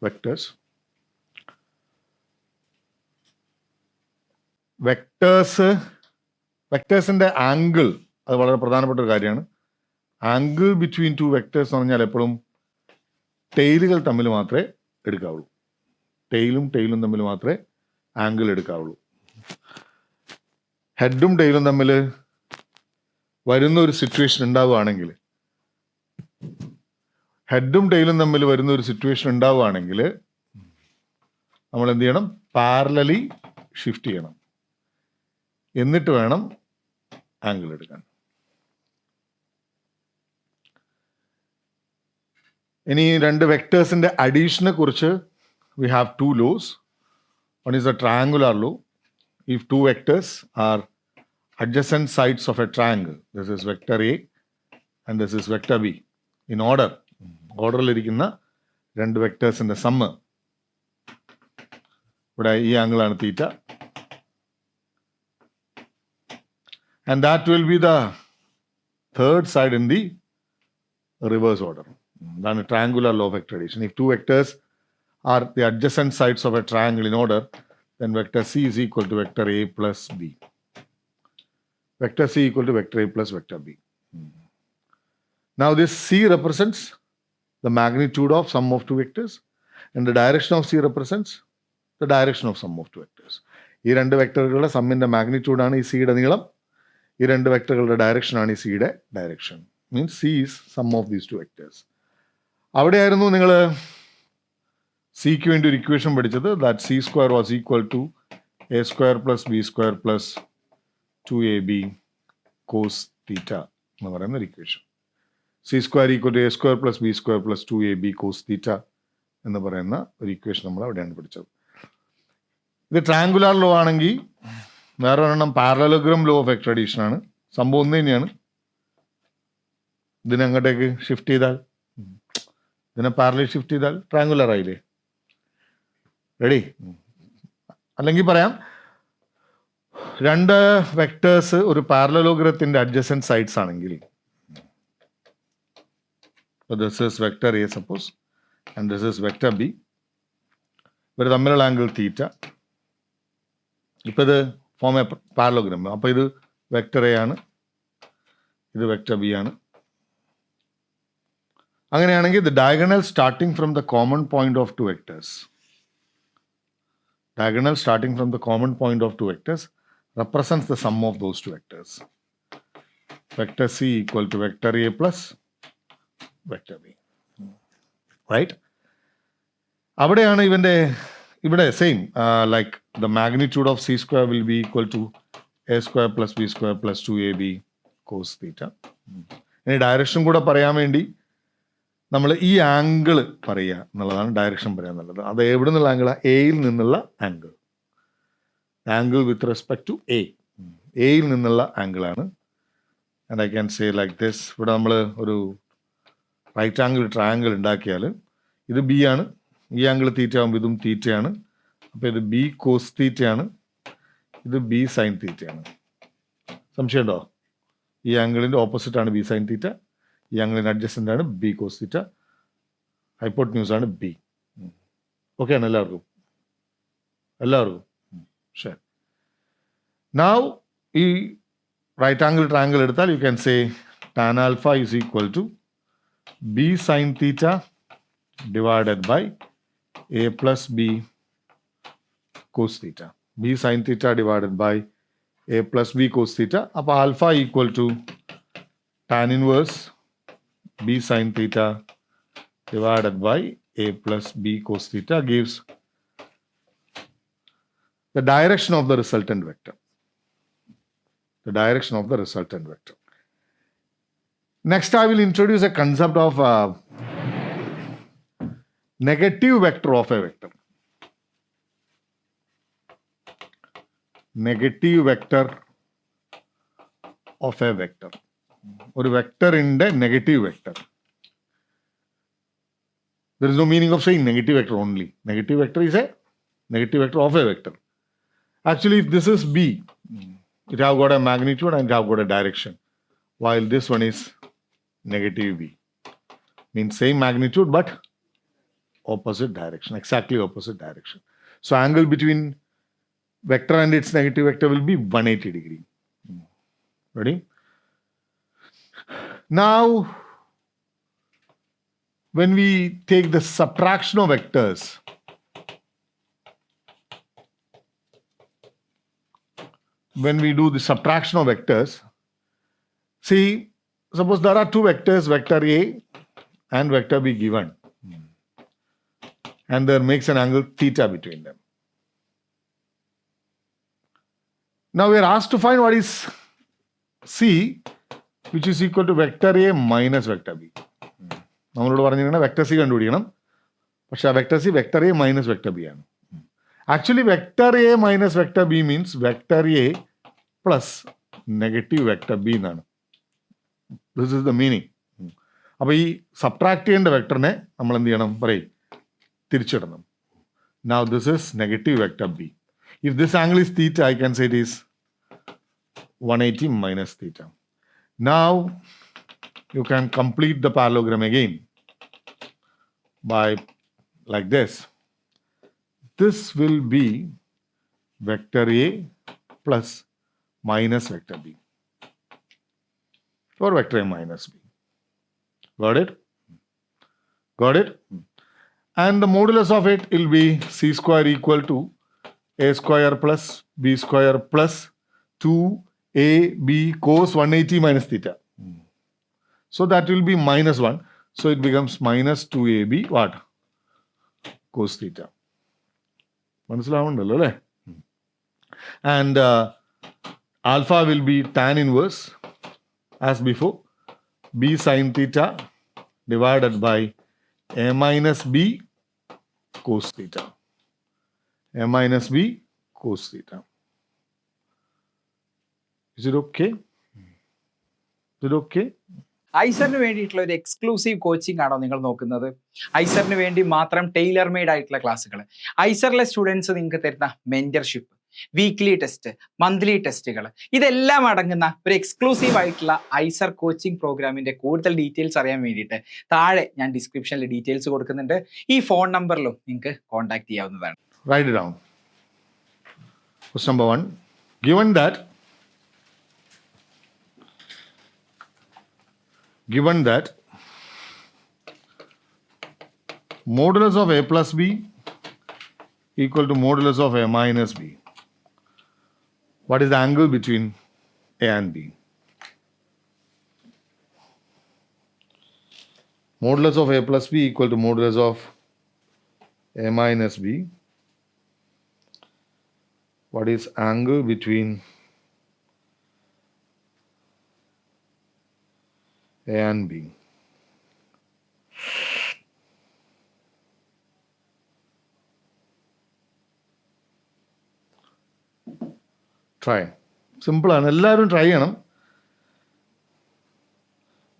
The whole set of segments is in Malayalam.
vectors. വെക്ടേഴ്സിൻ്റെ ആംഗിൾ അത് വളരെ പ്രധാനപ്പെട്ട ഒരു കാര്യമാണ്. ആംഗിൾ ബിറ്റ്വീൻ ടു വെക്ടേഴ്സ് എന്ന് പറഞ്ഞാൽ എപ്പോഴും ടെയിലുകൾ തമ്മിൽ മാത്രമേ എടുക്കാവുള്ളൂ. ടെയിലും തമ്മിൽ മാത്രമേ ആംഗിൾ എടുക്കാവുള്ളൂ. ഹെഡും ടെയിലും തമ്മിൽ വരുന്ന ഒരു സിറ്റുവേഷൻ ഉണ്ടാവുകയാണെങ്കിൽ നമ്മൾ എന്ത് ചെയ്യണം? പാരലലി ഷിഫ്റ്റ് ചെയ്യണം. എന്നിട്ട് വേണം ആംഗിൾ എടുക്കാൻ. ഇനി രണ്ട് വെക്ടേഴ്സിന്റെ അഡീഷനെ കുറിച്ച് we have two laws. One is the triangular law. If two vectors are adjacent sides of a triangle, this is vector A and this is vector B. In orderൽ ഇരിക്കുന്ന രണ്ട് വെക്ടേഴ്സിന്റെ സമ്മ്, ഇവിടെ ഈ ആംഗിളാണ് തീറ്റ, and that will be the third side in the reverse order. That's a triangular law of vector addition. If two vectors are the adjacent sides of a triangle in order, then vector C is equal to vector A plus B. Vector C equal to vector A plus vector B. Now this C represents the magnitude of sum of two vectors, and the direction of C represents the direction of sum of two vectors. ഈ രണ്ട് വെക്ടറുകളുടെ സമ്മിന്റെ മാഗ്നിറ്റ്യൂഡ് ആണ് ഈ സിയുടെ നീളം. ഈ രണ്ട് വെക്ടറുകളുടെ ഡയറക്ഷൻ ആണ് ഈ സിയുടെ direction. Means C is sum of these two vectors. അവിടെയായിരുന്നു നിങ്ങൾ സിക്ക് വേണ്ടി ഒരു ഇക്വേഷൻ പഠിച്ചത്. That C square was equal to A square plus B square plus 2ab cos theta എന്ന് പറയുന്ന ഒരു equation. C square equal to A square plus B square plus 2ab cos theta എന്ന് പറയുന്ന ഒരു ഇക്വേഷൻ നമ്മൾ അവിടെയാണ് പഠിച്ചത്. ഇത് ട്രയാങ്കുലാർ ലോ ആണെങ്കിൽ വേറെ ഒരെണ്ണം parallelogram law of vector addition ആണ്. സംഭവം ഒന്ന് തന്നെയാണ്. ഇതിനെ അങ്ങോട്ടേക്ക് ഷിഫ്റ്റ് ചെയ്താൽ, ഇതിനെ പാരലൽ ഷിഫ്റ്റ് ചെയ്താൽ ട്രയാങ്കുലർ ആയില്ലേ? റെഡി? അല്ലെങ്കിൽ പറയാം, രണ്ട് വെക്ടേഴ്സ് ഒരു പാരലലോഗ്രത്തിന്റെ അഡ്ജസന്റ് സൈഡ്സ് ആണെങ്കിൽ, this is vector A suppose and this is vector B. ഇവർ തമ്മിലുള്ള ആംഗിൾ തീറ്റ. ഇപ്പൊ ഇത് ഫോം എ പാരലോഗ്രാം. അപ്പൊ ഇത് വെക്ടർ എ ആണ്, ഇത് വെക്ടർ ബി ആണ്. അങ്ങനെയാണെങ്കിൽ the diagonal starting from the common point of two vectors represents the sum of those two vectors. Vector C equal to vector A plus vector B. Right? അവിടെയാണ് ഇവിടെ same like the magnitude of C square will be equal to A square plus B square plus 2ab cos theta. ഇനി ഡയറക്ഷൻ കൂടെ പറയാൻ വേണ്ടി നമ്മൾ ഈ ആംഗിൾ പറയുക എന്നുള്ളതാണ് ഡയറക്ഷൻ പറയാൻ നല്ലത്. അത് എവിടെ നിന്നുള്ള ആംഗിളാണ്? എയിൽ നിന്നുള്ള angle. Angle with respect to എയിൽ നിന്നുള്ള ആംഗിളാണ്. And I can say like this. ഇവിടെ നമ്മൾ ഒരു റൈറ്റ് ആംഗിൾ ട്രയാംഗിൾ ഉണ്ടാക്കിയാൽ ഇത് ബി ആണ്. ഈ ആംഗിൾ തീറ്റ ആകുമ്പോൾ ഇതും തീറ്റയാണ്. അപ്പോൾ ഇത് ബി കോസ് തീറ്റയാണ്, ഇത് ബി സൈൻ തീറ്റയാണ്. സംശയമുണ്ടോ? ഈ ആംഗിളിൻ്റെ ഓപ്പോസിറ്റ് ആണ് ബി സൈൻ തീറ്റ, ഈ ആംഗിളിന് അഡ്ജസ്റ്റൻ്റ് ആണ് ബി കോസ് തീറ്റ, ഹൈപ്പോട്ടന്യൂസ് ആണ് ബി. ഓക്കെ ആണ് എല്ലാവർക്കും? ശരി. നൗ ഈ റൈറ്റ് ആംഗിൾ ട്രയാംഗിൾ എടുത്താൽ U can say tan alpha is equal to B sine theta divided by A plus B cos theta. B sine theta divided by A plus B cos theta. അപ്പോൾ alpha equal to tan inverse b sin theta divided by a plus b cos theta gives the direction of the resultant vector. Next I will introduce a concept of negative vector of a vector. Negative vector of a vector. ഒരു വെക്ടറിന്റെ negative vector. There is no meaning of saying negative vector only. Negative vector is a negative vector of a vector. Actually, if this is B, it have got a magnitude and it have got a direction, while this one is negative B. Means same magnitude but opposite direction, exactly opposite direction. So angle between vector and its negative vector will be 180 degree. Ready? Now, when we take the subtraction of vectors, when we do the subtraction of vectors, see, suppose there are two vectors, vector A and vector B given, and there makes an angle theta between them. Now we are asked to find what is C, which is equal to vector A minus vector B. നമ്മളോട് പറഞ്ഞിരിക്കുന്നത് വെക്ടർ സി കണ്ടുപിടിക്കണം, പക്ഷെ ആ vector C vector A minus vector B ആണ്. Actually vector A minus vector B means vector A plus negative vector B എന്നാണ്. This is the meaning. അപ്പോൾ ഈ സബ്ട്രാക്ട് ചെയ്യേണ്ട വെക്ടറിനെ നമ്മൾ എന്ത് ചെയ്യണം, പറയും, തിരിച്ചിടണം. Now this is negative vector b. If this angle is theta, I can say it is 180 minus theta. Now you can complete the parallelogram again by like this. This will be vector A plus minus vector B, or vector A minus B. Got it? Got it? And the modulus of it will be c square equal to a square plus b square plus 2ab cos 180 minus theta. So that will be minus 1. So it becomes minus 2ab what? Cos theta. മനസ്സിലാവുന്നുണ്ടല്ലോ അല്ലേ? And alpha will be tan inverse as before, b sin theta divided by a minus b cos theta. A minus b cos theta. Is it okay? Is it okay? ഐസറിന് വേണ്ടിയിട്ടുള്ള ഒരു എക്സ്ക്ലൂസീവ് കോച്ചിങ് ആണോ നിങ്ങൾ നോക്കുന്നത്? ഐസറിന് വേണ്ടി മാത്രം ടൈലർ മെയ്ഡ് ആയിട്ടുള്ള ക്ലാസ്സുകൾ, ഐസറിലെ സ്റ്റുഡൻസ് നിങ്ങൾക്ക് തരുന്ന മെന്റർഷിപ്പ്, വീക്ക്ലി ടെസ്റ്റ്, മന്ത്ലി ടെസ്റ്റുകൾ, ഇതെല്ലാം അടങ്ങുന്ന ഒരു എക്സ്ക്ലൂസീവ് ആയിട്ടുള്ള ഐസർ കോച്ചിങ് പ്രോഗ്രാമിന്റെ കൂടുതൽ ഡീറ്റെയിൽസ് അറിയാൻ വേണ്ടിയിട്ട് താഴെ ഞാൻ ഡിസ്ക്രിപ്ഷനിൽ ഡീറ്റെയിൽസ് കൊടുക്കുന്നുണ്ട്. ഈ ഫോൺ നമ്പറിലും നിങ്ങൾക്ക് കോൺടാക്ട് ചെയ്യാവുന്നതാണ്. Write it down. Question number 1. Given that modulus of a plus b equal to modulus of a minus b, what is the angle between a and b? Modulus of a plus b equal to modulus of a minus b. What is angle between a and b? Try. Simple ആണ്, എല്ലാവരും ട്രൈ ചെയ്യണം.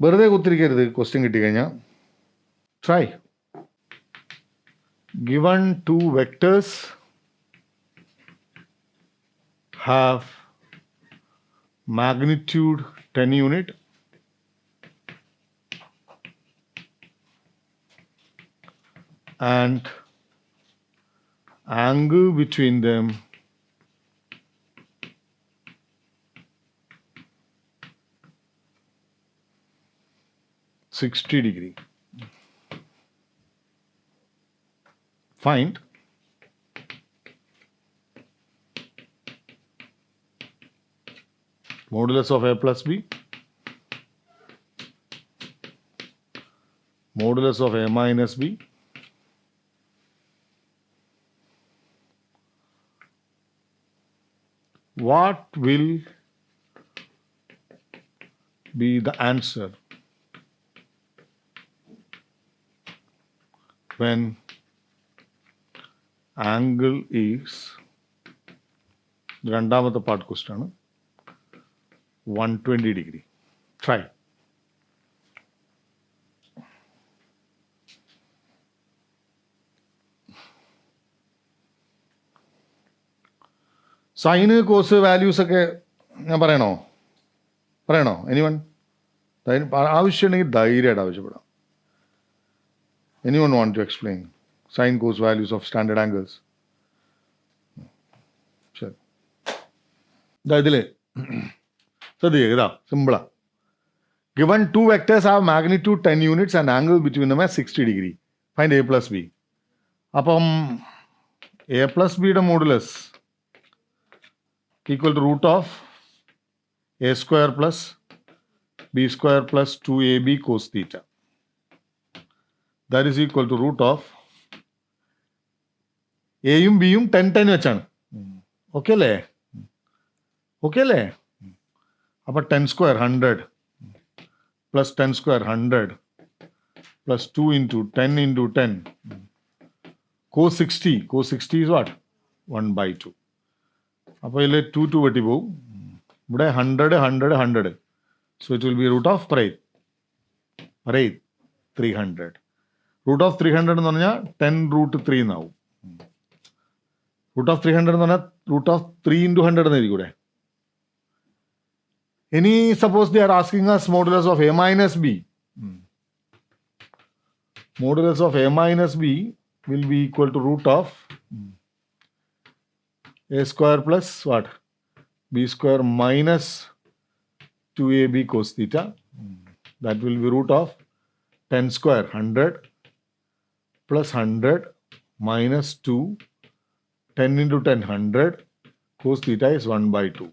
വെറുതെ കുത്തിരിക്കരുത് ക്വസ്റ്റ്യൻ കിട്ടിക്കഴിഞ്ഞാൽ. Try. Given two vectors have magnitude 10 unit and angle between them (60°). Find modulus of a plus b, modulus of a minus b, what will be the answer when angle is, രണ്ടാമത്തെ പാർട്ട് ക്വസ്റ്റ്യൻ ആണ്, 120°. Try. സൈന് കോസ് വാല്യൂസ് ഒക്കെ ഞാൻ പറയണോ? എനിവൺ? ആവശ്യമുണ്ടെങ്കിൽ ധൈര്യമായിട്ട് ആവശ്യപ്പെടാം. Anyone want to explain? Sin cos values of standard angles. ശരി, ഇതാ ഇതിൽ ശ്രദ്ധിക്കുക, ഇതാ സിമ്പിളാ. Given two vectors have magnitude 10 units and angle between them as 60 degree. Find a plus b. അപ്പം എ പ്ലസ് ബിയുടെ modulus equal to root of A square plus B square plus 2ab cos theta. That is equal to root of എയും ബിയും 10 വെച്ചാണ്. ഓക്കെ അല്ലേ? ഓക്കെ അല്ലേ? അപ്പം 10 square 100 plus 10 square 100 plus 2 into 10 into 10 cos 60. Cos 60 is what? 1 by 2. അപ്പോൾ ഇതിൽ 2 വെട്ടി പോവും. ഇവിടെ 100 100 100. So it will be root of 300. Root of 300 എന്ന് പറഞ്ഞാൽ 10 root 3 എന്നാവും. Root of 300 എന്ന് പറഞ്ഞാൽ root of 3 into 100 എന്നായിരിക്കും. Any suppose they are asking us modulus of a minus b. Modulus of a minus b will be equal to root of a square plus what? B square minus 2ab cos theta. That will be root of 10 square 100 plus 100 minus 2. 10 into 10 100. Cos theta is 1 by 2.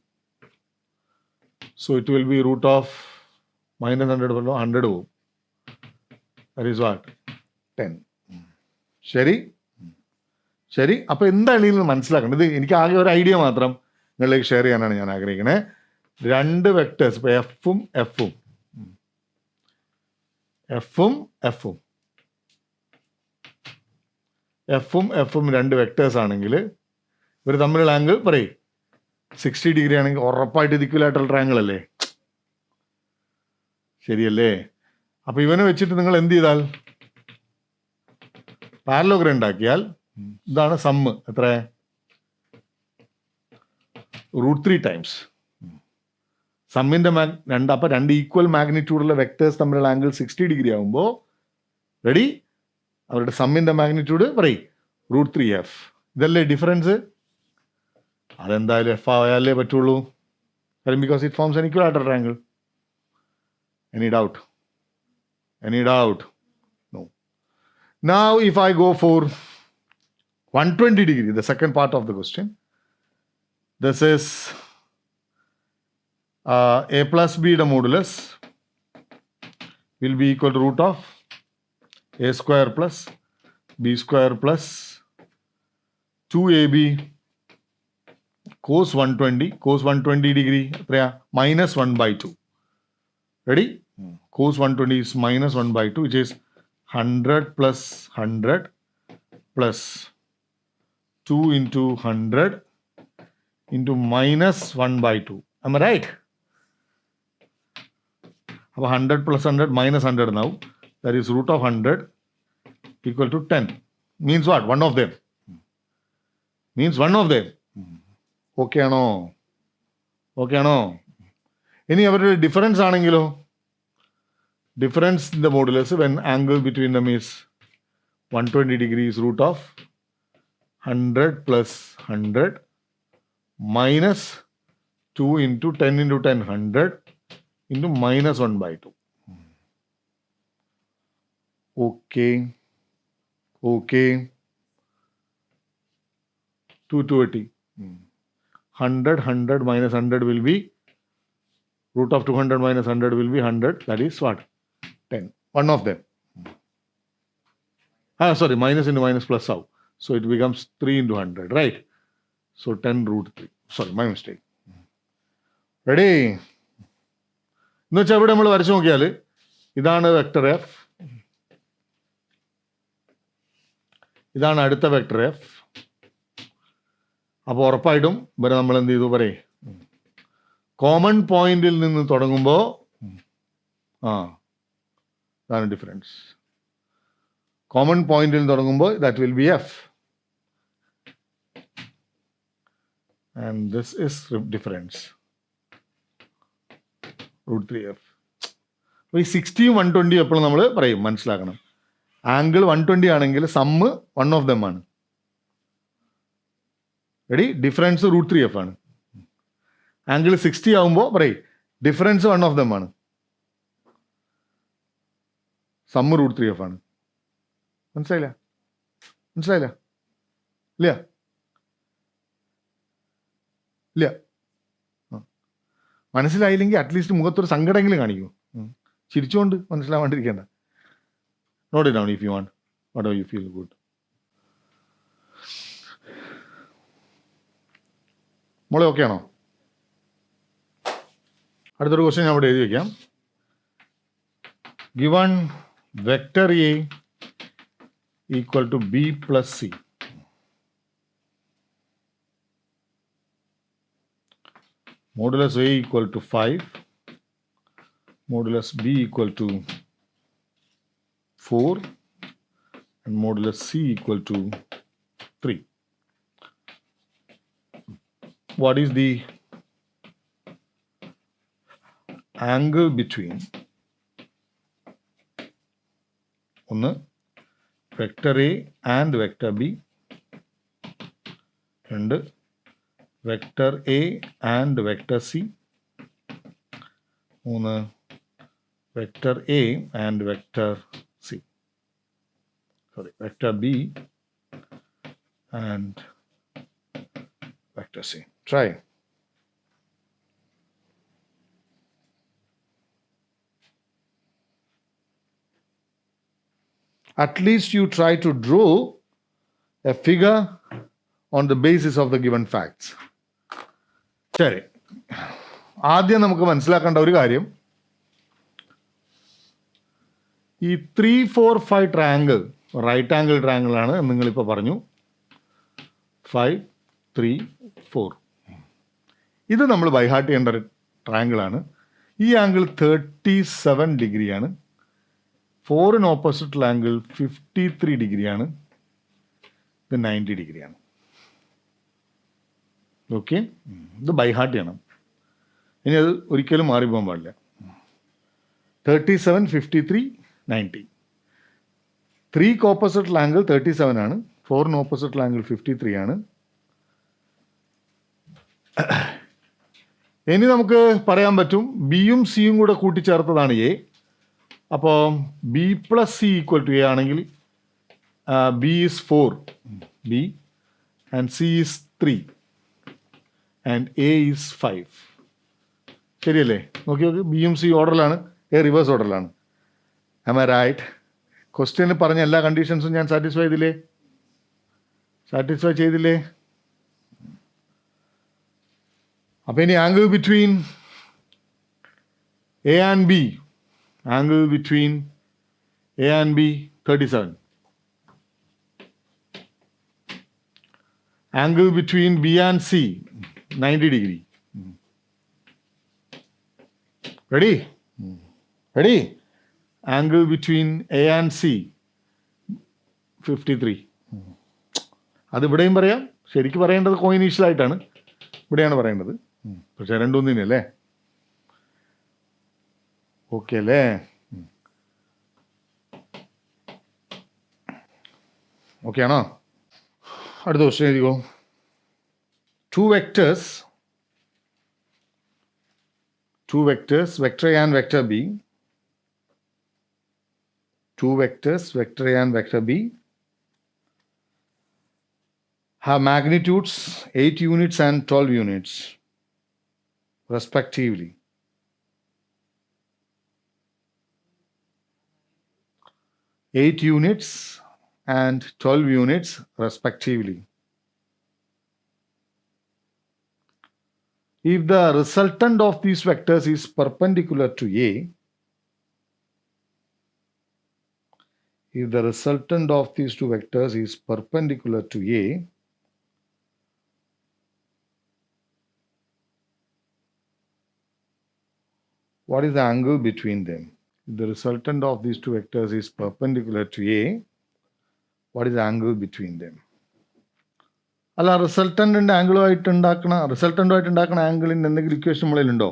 So it will be root of minus 100 പോവും. That is what? 10. ശരി ശരി. അപ്പോൾ എന്താണ് ഇതിൽ മനസ്സിലാക്കേണ്ടത്? എനിക്ക് ആകെ ഒരു ഐഡിയ മാത്രം നിങ്ങളിലേക്ക് ഷെയർ ചെയ്യാനാണ് ഞാൻ ആഗ്രഹിക്കുന്നത്. രണ്ട് വെക്ടേഴ്സ്, ഇപ്പോൾ എഫും രണ്ട് വെക്ടേഴ്സ് ആണെങ്കിൽ ഇവർ തമ്മിലുള്ള ആംഗിൾ പറയും 60 ഡിഗ്രി ആണെങ്കിൽ ഉറപ്പായിട്ട് ഇക്വലായിട്ടുള്ള ട്രയാങ്കിൾ അല്ലേ? ശരിയല്ലേ? അപ്പൊ ഇവനെ വെച്ചിട്ട് നിങ്ങൾ എന്ത് ചെയ്താൽ, പാരലോഗ്രാം ഉണ്ടാക്കിയാൽ ഇതാണ് സമ്മ്. എത്ര? √3 ടൈംസ് സമ്മിന്റെ അപ്പൊ രണ്ട് ഈക്വൽ മാഗ്നിറ്റ്യൂഡുള്ള വെക്ടേഴ്സ് തമ്മിലുള്ള ആംഗിൾ 60 ഡിഗ്രി ആകുമ്പോൾ റെഡി, അവരുടെ സമ്മിന്റെ മാഗ്നിറ്റ്യൂഡ് പറയും √3f. ഇതല്ലേ ഡിഫറൻസ്? അതെന്തായാലും എഫ് ആയാലേ പറ്റുള്ളൂ. കാര്യം because it forms N equilateral triangle. Any doubt? No. Now if I go for 120 degree, the second part of the question, this is a plus b the modulus will be equal to root of a square plus b square plus 2ab cos 120 degree minus 1 by 2. Ready? Cos 120 is minus 1 by 2, which is 100 plus 100 plus 2 into 100 into minus 1 by 2. Am I right? 100 plus 100 minus 100 now. That is root of 100 equal to 10. Means what? One of them. Okay ആണോ? ഇനി അവരുടെ ഡിഫറൻസ് ആണെങ്കിലോ? Difference in the modulus when angle between them is 120 degrees root of 100 plus 100 minus 2 into 10 into 10 100 into minus 1 by 2. Okay. 280. 100 minus 100 will be root of 200 minus 100 will be 100. That is what? 10. One of them. Minus into minus plus out. So it becomes 3 into 100, right? So 10 root 3. Sorry, my mistake. Ready? എന്ന് വെച്ചാൽ ഇവിടെ നമ്മൾ വരച്ചു നോക്കിയാൽ ഇതാണ് വെക്ടർ എഫ്, ഇതാണ് അടുത്ത വെക്ടർ എഫ്. അപ്പോൾ ഉറപ്പായിട്ടും ഇവരെ നമ്മൾ എന്ത് ചെയ്തു പറയേ, കോമൺ പോയിന്റിൽ നിന്ന് തുടങ്ങുമ്പോൾ അതാണ് ഡിഫറൻസ്. കോമൺ പോയിന്റിൽ തുടങ്ങുമ്പോൾ that will be F and this is difference √3f. അപ്പോൾ ഈ 60 120 എപ്പോഴും നമ്മൾ പറയും, മനസ്സിലാക്കണം. ആംഗിൾ 120 ആണെങ്കിൽ സമ്മ് വൺ ഓഫ് ദം ആണ്. റെഡി? ഡിഫറൻസ് √3f ആണ്. ആംഗിൾ 60 ആവുമ്പോൾ പറയും ഡിഫറൻസ് വൺ ഓഫ് ദം ആണ്, സമ്മ് √3f ആണ്. മനസ്സിലായില്ല? മനസ്സിലായില്ല? ഇല്ല ഇല്ല മനസ്സിലായില്ലെങ്കിൽ അറ്റ്ലീസ്റ്റ് മുഖത്തൊരു സങ്കടമെങ്കിലും കാണിക്കൂ. ചിരിച്ചുകൊണ്ട് മനസ്സിലാവാണ്ടിരിക്കേണ്ട. Not it down if you want, what ever you feel good. മോളെ ഓക്കെ ആണോ? അടുത്തൊരു ക്വസ്റ്റ്യൻ ഞാൻ ഇവിടെ എഴുതി വയ്ക്കാം. Given vector A equal to B plus C, modulus A equal to 5, modulus B equal to 4, and modulus C equal to 3. What is the angle between ഒന്ന് vector A and vector B, രണ്ട് vector A and vector C, മൂന്ന് vector A and vector C, sorry vector B and vector C. Try. At least you try to draw a figure on the basis of the given facts. ശരി, ആദ്യം നമുക്ക് മനസ്സിലാക്കേണ്ട ഒരു കാര്യം, ഈ 3, 4, 5 ട്രയാങ്കിൾ റൈറ്റ് ആംഗിൾ ട്രയാങ്കിൾ ആണ് എന്ന് നിങ്ങളിപ്പോൾ പറഞ്ഞു. 5, 3, 4 ഇത് നമ്മൾ ബൈഹാർട്ട് ചെയ്യേണ്ട ഒരു ട്രയാങ്കിളാണ്. ഈ ആംഗിൾ 37 ഡിഗ്രിയാണ്. 4 ഓപ്പോസിറ്റ് ആംഗിൾ 53 ഡിഗ്രിയാണ്. ഇത് 90 ഡിഗ്രിയാണ്. ഓക്കെ, ഇത് ബൈഹാർട്ട് ചെയ്യണം. ഇനി അത് ഒരിക്കലും മാറിപ്പോകാൻ പാടില്ല. 37, 53, 90. 3 ഓപ്പോസിറ്റ് ആംഗിൾ 37 ആണ്. 4 ഓപ്പോസിറ്റ് ആംഗിൾ 53 ആണ്. ഇനി നമുക്ക് പറയാൻ പറ്റും ബിയും സിയും കൂടെ കൂട്ടിച്ചേർത്തതാണ് എ. അപ്പോൾ B plus C equal to A ആണെങ്കിൽ B is 4 B and C is 3 and A is 5. ശരിയല്ലേ? നോക്കി നോക്കി, ബിയും C ഓർഡറിലാണ്, A reverse ഓർഡറിലാണ്. Am I right? ക്വസ്റ്റ്യനിൽ പറഞ്ഞ എല്ലാ കണ്ടീഷൻസും ഞാൻ സാറ്റിസ്ഫൈ ചെയ്തില്ലേ? അപ്പം ഇനി angle between A and B, angle between A and B 37, angle between B and C 90 degree. Ready? Angle between A and C 53. അത് ഇവിടെയും പറയാം. ശരിക്കും പറയേണ്ടത് കോയിനീഷ്യലായിട്ടാണ്, ഇവിടെയാണ് പറയേണ്ടത്. പക്ഷേ രണ്ടും തന്നെയല്ലേ? ഓക്കെ അല്ലേ? ഓക്കെ ആണോ? അടുത്ത ക്വസ്റ്റ്യൻ എഴുതിക്കോ. 2 vectors, vector A and vector B. 2 vectors, vector A and vector B, have magnitudes 8 units and 12 units respectively. 8 units and 12 units respectively. If the resultant of these vectors is perpendicular to A, what is the angle between them? If the resultant of these two vectors is perpendicular to A, what is the angle between them? അല്ല, റിസൾട്ടൻ്റിൻ്റെ ആംഗിളുമായിട്ട് ഉണ്ടാക്കുന്ന ആംഗിളിൻ്റെ എന്തെങ്കിലും ഇക്വേഷൻ നമ്മളിലുണ്ടോ?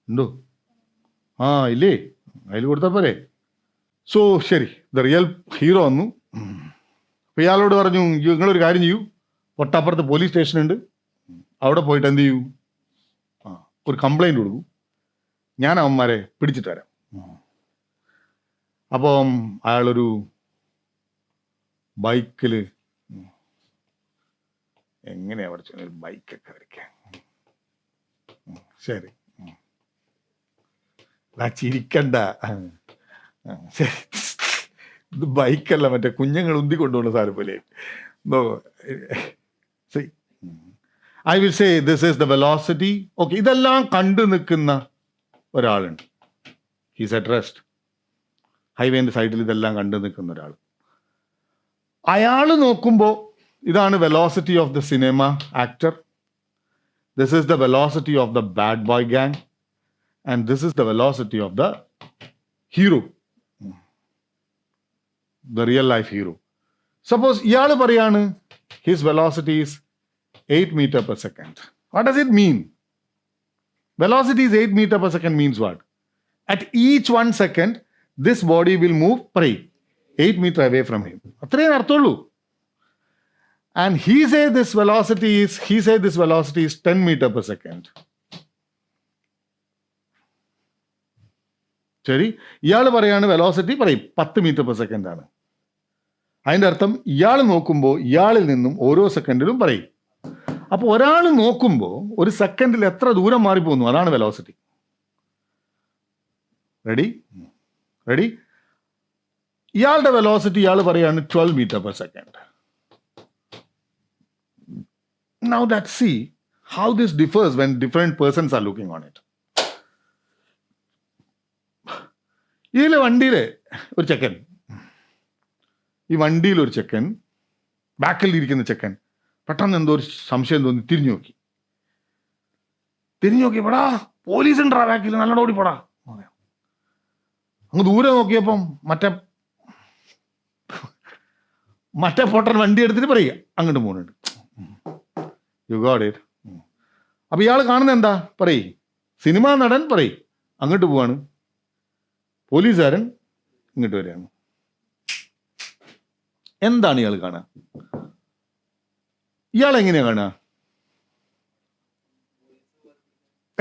ഉണ്ടോ? ആ ഇല്ലേ, അതിൽ കൊടുത്താൽ പോരെ. സോ ശരി, ദ റിയൽ ഹീറോ വന്നു. അപ്പോൾ ഇയാളോട് പറഞ്ഞു, നിങ്ങളൊരു കാര്യം ചെയ്യൂ, തൊട്ടപ്പുറത്ത് പോലീസ് സ്റ്റേഷനുണ്ട്, അവിടെ പോയിട്ട് എന്ത് ചെയ്യൂ, ഒരു കംപ്ലൈൻറ്റ് കൊടുക്കൂ, ഞാൻ അവന്മാരെ പിടിച്ചിട്ട് വരാം. അപ്പം അയാളൊരു ബൈക്കിൽ, എങ്ങനെയാ പഠിച്ച ഒരു ബൈക്കൊക്കെ വരയ്ക്കാം, ശരി ചിരിക്കണ്ട, ശരി, ഇത് ബൈക്കല്ല, മറ്റേ കുഞ്ഞുങ്ങൾ ഉന്തി കൊണ്ടുപോകുന്ന സാധനം പോലെ. I will say this is the velocity. Okay, ഇതെല്ലാം കണ്ടു നിൽക്കുന്ന ഒരാളുണ്ട്, ഹീസ് അറ്റ് റെസ്റ്റ്. ഹൈവേൻ്റെ സൈഡിൽ ഇതെല്ലാം കണ്ടു നിൽക്കുന്ന ഒരാൾ. അയാൾ നോക്കുമ്പോൾ ഇതാണ് velocity of the cinema actor, this is the velocity of the bad boy gang, and this is the velocity of the hero, the real life hero. Suppose ഇയാൾ പറയാണ് his velocity is 8 meter per second. What does it mean? Velocity is 8 meter per second means what? At each 1 second, this body will move 8 meter away from him. അത്രയും അർത്ഥമുള്ളൂ. And he say this velocity is 10 meter per second. ശരി, ഇയാൾ പറയാണ് വെലോസിറ്റി 10 മീറ്റർ പെർ സെക്കൻഡ് ആണ്. അതിൻ്റെ അർത്ഥം ഇയാൾ നോക്കുമ്പോൾ ഇയാളിൽ നിന്നും ഓരോ സെക്കൻഡിലും പറയും. അപ്പോൾ ഒരാൾ നോക്കുമ്പോൾ ഒരു സെക്കൻഡിൽ എത്ര ദൂരം മാറിപ്പോകുന്നു, അതാണ് വെലോസിറ്റി. റെഡി? ഇയാളുടെ വെലോസിറ്റി ഇയാൾ പറയാണ് 12 metre per second. Now let's see how this differs when different persons are looking on it. ഇതിൽ വണ്ടിയിൽ ഒരു ചെക്കൻ, ഈ വണ്ടിയിൽ ഒരു ചെക്കൻ, ബാക്കിൽ ഇരിക്കുന്ന ചെക്കൻ പെട്ടെന്ന് എന്തോ ഒരു സംശയം തോന്നി തിരിഞ്ഞു നോക്കി, പടാ പോലീസ് ഉണ്ടാ ബാക്കിൽ, നല്ലോണം ഓടിപ്പോടാ. അങ്ങ് ദൂരെ നോക്കിയപ്പം മറ്റേ പൊട്ടൻ വണ്ടി എടുത്തിട്ട് പറയുക അങ്ങോട്ട് പോകുന്നുണ്ട്. You got it. അപ്പൊ ഇയാൾ കാണുന്നത് എന്താ, സിനിമാ നടൻ അങ്ങോട്ട് പോവാണ്, പോലീസുകാരൻ ഇങ്ങോട്ട് വരികയാണ്. എന്താണ് ഇയാൾ കാണുക? ഇയാൾ എങ്ങനെയാ കാണുക?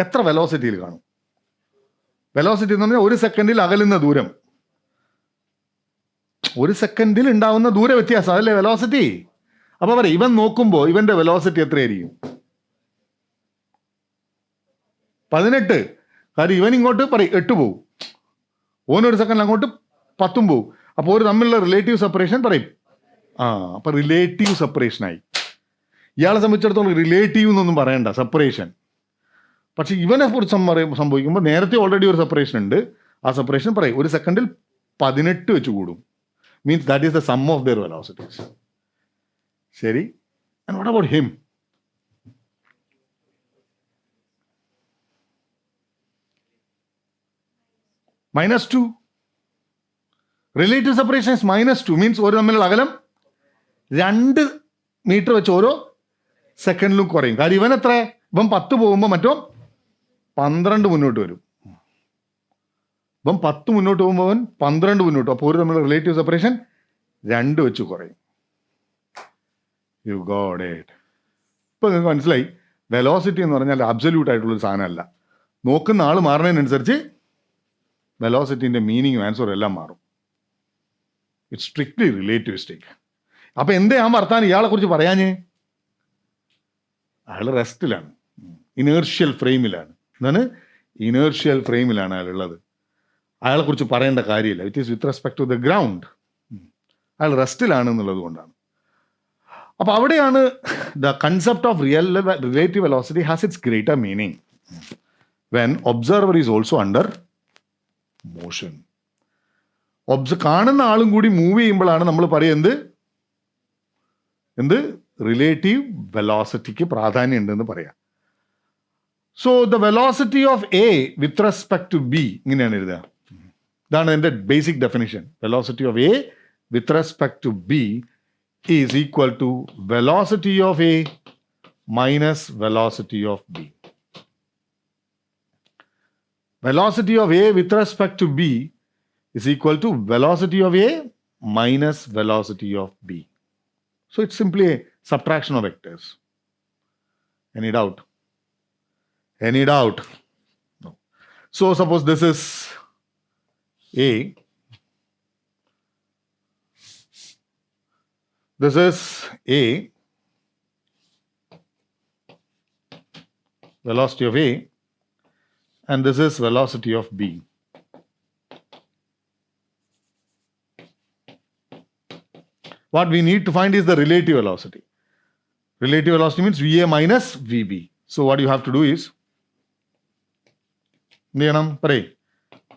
എത്ര വെലോസിറ്റിയിൽ കാണും? വെലോസിറ്റി എന്ന് പറഞ്ഞാൽ ഒരു സെക്കൻഡിൽ അകലുന്ന ദൂരം, ഒരു സെക്കൻഡിൽ ഉണ്ടാവുന്ന ദൂര വ്യത്യാസം, അതല്ലേ വെലോസിറ്റി. അപ്പൊ ഇവൻ നോക്കുമ്പോൾ ഇവന്റെ വെലോസിറ്റി എത്രയായിരിക്കും? 18. കാര്യം ഇവൻ ഇങ്ങോട്ട് 8 പോവും, ഓനൊരു സെക്കൻഡ് അങ്ങോട്ട് 10 പോവും. അപ്പോൾ ഒരു തമ്മിലുള്ള റിലേറ്റീവ് സെപ്പറേഷൻ അപ്പൊ റിലേറ്റീവ് സെപ്പറേഷനായി. ഇയാളെ സംബന്ധിച്ചിടത്തോളം റിലേറ്റീവ് എന്നൊന്നും പറയണ്ട, സെപ്പറേഷൻ. പക്ഷെ ഇവനെ കുറിച്ച് സംഭവിക്കുമ്പോൾ നേരത്തെ ഓൾറെഡി ഒരു സെപ്പറേഷൻ ഉണ്ട്. ആ സെപ്പറേഷൻ ഒരു സെക്കൻഡിൽ 18 വെച്ച് കൂടും. Means that is the sum of their velocities. ശരി, and what about him? -2. Relative separation is -2 means ഒരു തമ്മിലുള്ള അകലം 2 മീറ്റർ വെച്ച് ഓരോ സെക്കൻഡിലും കുറയും. കാര്യം ഇവൻ 10 പോകുമ്പോൾ മറ്റോ 12 മുന്നോട്ട് വരും. 10 മുന്നോട്ട് പോകുമ്പോൾ അവൻ 12 മുന്നോട്ട്. അപ്പോൾ ഒരു തമ്മിലുള്ള റിലേറ്റീവ് സെപ്പറേഷൻ 2 വെച്ച് കുറയും. You got it. ഇപ്പം നിങ്ങൾക്ക് മനസ്സിലായി, വെലോസിറ്റി എന്ന് പറഞ്ഞാൽ അബ്സല്യൂട്ട് ആയിട്ടുള്ളൊരു സാധനമല്ല. നോക്കുന്ന ആൾ മാറുന്നതിനനുസരിച്ച് വെലോസിറ്റിൻ്റെ മീനിങ്ങും ആൻസറും എല്ലാം മാറും. It's strictly relativistic. അപ്പം എന്തേ ഞാൻ വർത്താനം ഇയാളെ കുറിച്ച് പറയാഞ്ഞ്? അയാൾ റെസ്റ്റിലാണ്, ഇനേർഷ്യൽ ഫ്രെയിമിലാണ്. എന്താണ്? ഇനേർഷ്യൽ ഫ്രെയിമിലാണ് അയാളുള്ളത്. അയാളെ കുറിച്ച് പറയേണ്ട കാര്യമില്ല. It is with respect to the ground. അയാൾ റെസ്റ്റിലാണ് എന്നുള്ളത് കൊണ്ടാണ്. അപ്പോൾ അവിടെയാണ് the concept of relative velocity has its greater meaning when observer is also under motion. കാണുന്ന ആളും കൂടി മൂവ് ചെയ്യുമ്പോഴാണ് നമ്മൾ പറയുന്നത് എന്ത് റിലേറ്റീവ് വെലോസിറ്റിക്ക് പ്രാധാന്യം ഉണ്ടെന്ന് പറയാം. So the velocity of A with respect to B ഇങ്ങനെയാണ് എഴുതുക. ഇതാണ് എൻ്റെ basic definition. Velocity of A with respect to B is equal to velocity of A minus velocity of B. velocity of A with respect to B is equal to velocity of A minus velocity of B. So it's simply a subtraction of vectors. Any doubt? Any doubt? No. So suppose this is A. This is A, velocity of A, and this is velocity of B. What we need to find is the relative velocity. Relative velocity means VA minus VB. So what you have to do is,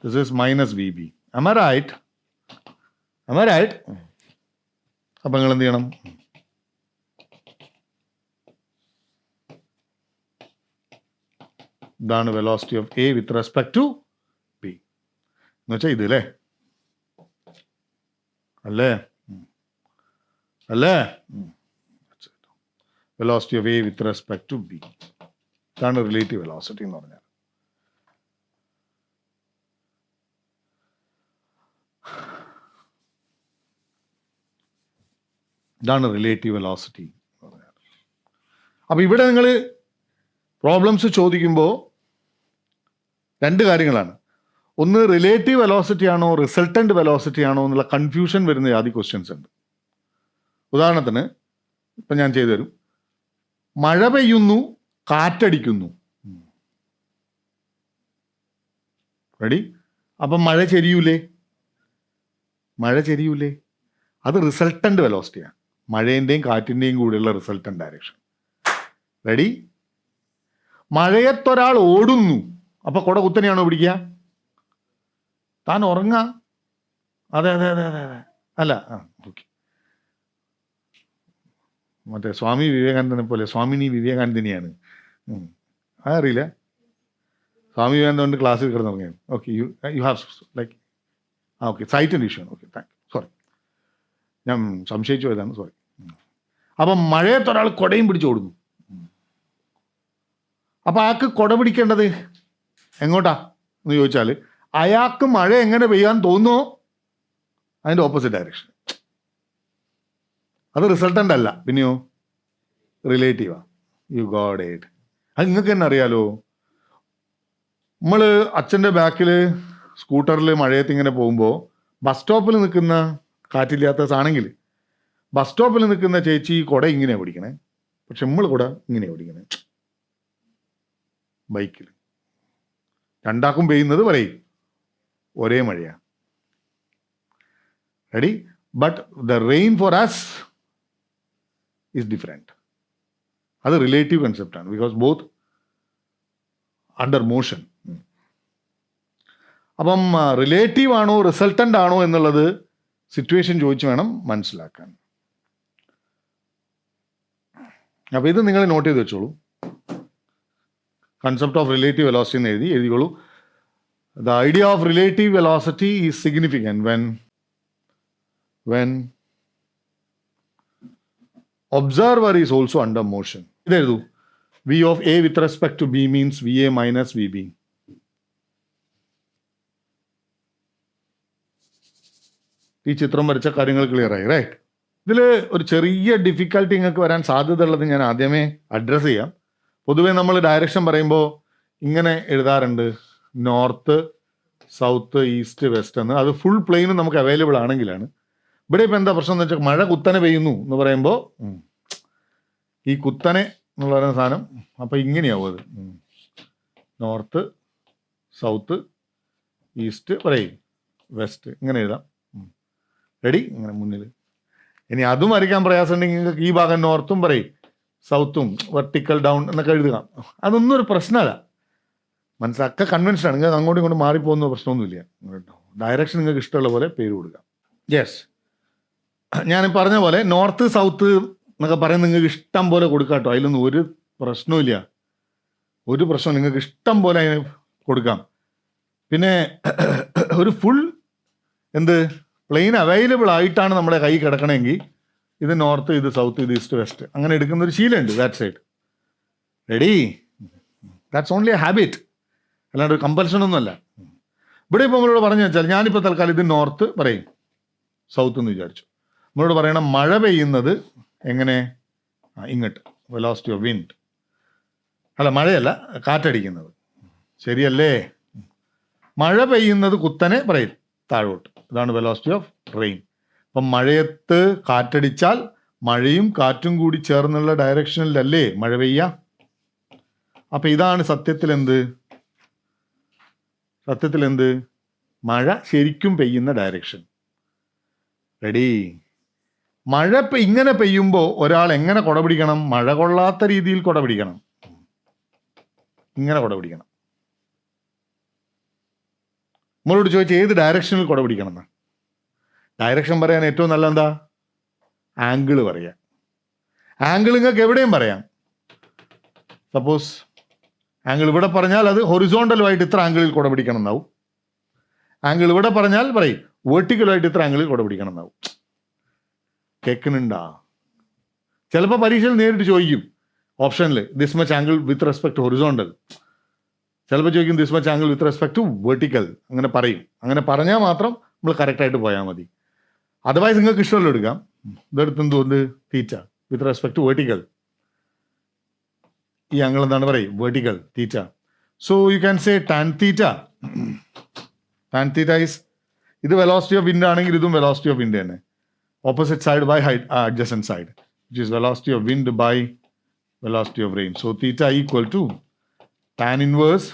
this is minus VB. Am I right? Am I right? അപ്പം നിങ്ങൾ എന്ത് ചെയ്യണം? ഇതാണ് velocity of A with respect to B എന്ന് വെച്ചാൽ ഇത് അല്ലേ? അല്ലേ? അല്ലേ? Velocity of A with respect to B. ഇതാണ് റിലേറ്റീവ് വെലോസിറ്റി എന്ന് പറഞ്ഞാൽ. ഇതാണ് റിലേറ്റീവ് വെലോസിറ്റി എന്ന് പറഞ്ഞാൽ. അപ്പോൾ ഇവിടെ നിങ്ങൾ പ്രോബ്ലംസ് ചോദിക്കുമ്പോൾ രണ്ട് കാര്യങ്ങളാണ്. ഒന്ന് റിലേറ്റീവ് വെലോസിറ്റി ആണോ റിസൾട്ടൻ്റ് വെലോസിറ്റി ആണോ എന്നുള്ള കൺഫ്യൂഷൻ വരുന്ന ആദ്യ ക്വസ്റ്റ്യൻസ് ഉണ്ട്. ഉദാഹരണത്തിന് ഇപ്പം ഞാൻ ചെയ്തു തരും. മഴ പെയ്യുന്നു, കാറ്റടിക്കുന്നു. റെഡി? അപ്പം മഴ ചെരിയൂലേ? മഴ ചെരിയൂലേ? അത് റിസൾട്ടൻ്റ് വെലോസിറ്റിയാണ്. മഴേൻ്റെയും കാറ്റിൻ്റെയും കൂടെയുള്ള റിസൾട്ടൻ്റ് ഡയറക്ഷൻ. റെഡി? മഴയത്തൊരാൾ ഓടുന്നു, അപ്പോൾ കുട കുത്തനെയാണോ പിടിക്കുക? താൻ ഉറങ്ങാ? അതെ അതെ അതെ അതെ അതെ അല്ല. ഓക്കെ. മറ്റേ സ്വാമി വിവേകാനന്ദനെ പോലെ സ്വാമിനി വിവേകാനന്ദനെയാണ്. അതറിയില്ല. സ്വാമി വിവേകാനന്ദ ക്ലാസ്സിൽ കിടന്ന് തുടങ്ങിയത്. Okay, you have like okay സൈറ്റിൻ്റെ issue ആണ്. Okay, thank you. സോറി, ഞാൻ സംശയിച്ചു പോയതാണ്. സോറി. അപ്പം മഴയത്തൊരാൾ കുടയും പിടിച്ച് ഓടുന്നു. അപ്പം അയാൾക്ക് കുട പിടിക്കേണ്ടത് എങ്ങോട്ടാ എന്ന് ചോദിച്ചാൽ അയാൾക്ക് മഴ എങ്ങനെ പെയ്യാൻ തോന്നുമോ അതിൻ്റെ ഓപ്പോസിറ്റ് ഡയറക്ഷൻ. അത് റിസൾട്ടൻ്റ് അല്ല, പിന്നെയോ റിലേറ്റീവാ. You got it. അത് നിങ്ങൾക്ക് തന്നെ അറിയാലോ. നമ്മൾ അച്ഛൻ്റെ ബാക്കിൽ സ്കൂട്ടറിൽ മഴയത്ത് ഇങ്ങനെ പോകുമ്പോൾ ബസ് സ്റ്റോപ്പിൽ നിൽക്കുന്ന കാറ്റില്ലാത്ത ആണെങ്കിൽ ബസ് സ്റ്റോപ്പിൽ നിൽക്കുന്ന ചേച്ചി കുട ഇങ്ങനെയാണ് പിടിക്കണേ, പക്ഷെ നമ്മൾ കുട ഇങ്ങനെയാണ് പിടിക്കണേ. ബൈക്കിൽ രണ്ടാക്കും പെയ്യുന്നത് പറയും ഒരേ മഴയാണ്. Ready? But the rain for us is different. അത് relative കൺസെപ്റ്റാണ്. Because both under motion. അപ്പം റിലേറ്റീവ് ആണോ റിസൾട്ടൻ്റ് ആണോ എന്നുള്ളത് സിറ്റുവേഷൻ ചോദിച്ച് വേണം മനസ്സിലാക്കാൻ. അപ്പോൾ ഇത് നിങ്ങൾ നോട്ട് ചെയ്ത് വെച്ചോളൂ. കൺസെപ്റ്റ് ഓഫ് റിലേറ്റീവ് വെലോസിറ്റി എന്ന് എഴുതിക്കോളൂ. The idea of relative velocity is significant when observer is also under motion. ഇതെഴുതൂ. V of A with respect to B means we A minus V B. ഈ ചിത്രം വരച്ച കാര്യങ്ങൾ ക്ലിയർ ആയി, റൈറ്റ്? ഇതിൽ ഒരു ചെറിയ ഡിഫിക്കൽട്ടി നിങ്ങൾക്ക് വരാൻ സാധ്യത ഉള്ളത് ഞാൻ ആദ്യമേ അഡ്രസ്സ് ചെയ്യാം. പൊതുവേ നമ്മൾ ഡയറക്ഷൻ പറയുമ്പോൾ ഇങ്ങനെ എഴുതാറുണ്ട്, നോർത്ത്, സൗത്ത്, ഈസ്റ്റ്, വെസ്റ്റ് എന്ന്. അത് ഫുൾ പ്ലെയിനും നമുക്ക് അവൈലബിൾ ആണെങ്കിലാണ്. ഇവിടെ ഇപ്പം എന്താ പ്രശ്നം എന്ന് വെച്ചാൽ മഴ കുത്തനെ പെയ്യുന്നു എന്ന് പറയുമ്പോൾ ഈ കുത്തനെ എന്ന് പറയുന്ന സാധനം അപ്പം ഇങ്ങനെയാവും. അത് നോർത്ത്, സൗത്ത്, ഈസ്റ്റ് പറയും, വെസ്റ്റ് ഇങ്ങനെ എഴുതാം. റെഡി? ഇങ്ങനെ മുന്നിൽ. ഇനി അതും വരയ്ക്കാൻ പ്രയാസമുണ്ടെങ്കിൽ നിങ്ങൾക്ക് ഈ ഭാഗം നോർത്തും പറയും, സൗത്തും വെർട്ടിക്കൽ ഡൗൺ എന്നൊക്കെ എഴുതുക. അതൊന്നും ഒരു പ്രശ്നമല്ല. മനസ്സിലാക്കുക, കൺവെൻഷനാണ്. നിങ്ങൾക്ക് അങ്ങോട്ടും ഇങ്ങോട്ടും മാറിപ്പോകുന്ന പ്രശ്നമൊന്നുമില്ല കേട്ടോ. ഡയറക്ഷൻ നിങ്ങൾക്ക് ഇഷ്ടമുള്ള പോലെ പേര് കൊടുക്കാം. യെസ്, ഞാൻ പറഞ്ഞ പോലെ നോർത്ത്, സൗത്ത് എന്നൊക്കെ പറയാൻ നിങ്ങൾക്ക് ഇഷ്ടം പോലെ കൊടുക്കാം കേട്ടോ. അതിലൊന്നും ഒരു പ്രശ്നമില്ല. ഒരു പ്രശ്നം നിങ്ങൾക്ക് ഇഷ്ടം പോലെ അതിന് കൊടുക്കാം. പിന്നെ ഒരു ഫുൾ പ്ലെയിൻ അവൈലബിൾ ആയിട്ടാണ് നമ്മുടെ കൈ കിടക്കണമെങ്കിൽ ഇത് നോർത്ത്, ഇത് സൗത്ത്, ഇത് ഈസ്റ്റ്, വെസ്റ്റ് അങ്ങനെ എടുക്കുന്ന ഒരു ശീലമുണ്ട്. That's it. Ready? That's only A habit. അല്ലാണ്ട് ഒരു കമ്പൽഷൻ ഒന്നുമല്ല. ഇവിടെ ഇപ്പോൾ നമ്മളോട് പറഞ്ഞു വെച്ചാൽ ഞാനിപ്പോൾ തൽക്കാലം ഇത് നോർത്ത് പറയും, സൗത്ത് എന്ന് വിചാരിച്ചു. നമ്മളോട് പറയണം മഴ പെയ്യുന്നത് എങ്ങനെ, ഇങ്ങോട്ട്, വെലോസിറ്റി ഓഫ് വിൻഡ്. അല്ല, മഴയല്ല, കാറ്റടിക്കുന്നത്. ശരിയല്ലേ? മഴ പെയ്യുന്നത് കുത്തനെ പറയും താഴോട്ട്. ഇതാണ് വെലോസിറ്റി ഓഫ് റെയിൻ. അപ്പം മഴയത്ത് കാറ്റടിച്ചാൽ മഴയും കാറ്റും കൂടി ചേർന്നുള്ള ഡയറക്ഷനിലല്ലേ മഴ പെയ്യുക. അപ്പം ഇതാണ് സത്യത്തിൽ എന്ത് മഴ ശരിക്കും പെയ്യുന്ന ഡയറക്ഷൻ. റെഡി? മഴ ഇങ്ങനെ പെയ്യുമ്പോൾ ഒരാൾ എങ്ങനെ കുട പിടിക്കണം? മഴ കൊള്ളാത്ത രീതിയിൽ കുട പിടിക്കണം. ഇങ്ങനെ കുട പിടിക്കണം. നമ്മളോട് ചോദിച്ചാൽ ഏത് ഡയറക്ഷനിൽ കുട പിടിക്കണം എന്ന്. ഡയറക്ഷൻ പറയാൻ ഏറ്റവും നല്ല എന്താ? ആംഗിള് പറയാം. ആംഗിൾ നിങ്ങൾക്ക് എവിടെയും പറയാം. സപ്പോസ് ആംഗിൾ ഇവിടെ പറഞ്ഞാൽ അത് ഹൊറിസോണ്ടലുമായിട്ട് ഇത്ര ആംഗിളിൽ കുട പിടിക്കണം എന്നാവും. ആംഗിൾ ഇവിടെ പറഞ്ഞാൽ പറയും വേർട്ടിക്കലുമായിട്ട് ഇത്ര ആംഗിളിൽ കുട പിടിക്കണം എന്നാവും. കേൾക്കുന്നുണ്ടാ? ചിലപ്പോൾ പരീക്ഷയിൽ നേരിട്ട് ചോദിക്കും ഓപ്ഷനിൽ this much angle with respect to horizontal. ചിലപ്പോൾ ചോദിക്കും this much angle with respect to vertical. അങ്ങനെ പറയും. അങ്ങനെ പറഞ്ഞാൽ മാത്രം നമ്മൾ കറക്റ്റായിട്ട് പോയാൽ മതി. അതർവൈസ് നിങ്ങൾക്ക് ഇഷ്ടമല്ലോ എടുക്കാം. ഇതെടുത്ത് എന്തുകൊണ്ട് theta with respect to vertical. ഈ ആംഗിൾ എന്താണ് പറയും? Vertical theta. So you can say tan theta. Tan theta is, ഇത് വെലോസിറ്റി ഓഫ് വിൻഡ് ആണെങ്കിൽ ഇതും വെലോസിറ്റി ഓഫ് വിൻഡ് തന്നെ. Opposite side by adjacent side, which is velocity of wind by velocity of rain. So theta equal to tan inverse